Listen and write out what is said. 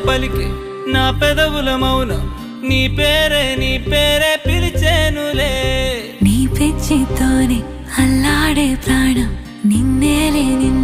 పలికే నా పెదవుల మౌనం నీ పేరే పిలిచేనులే. నీ పిచ్చితోనే అల్లాడే ప్రాణం నిన్నేలే నిన్నే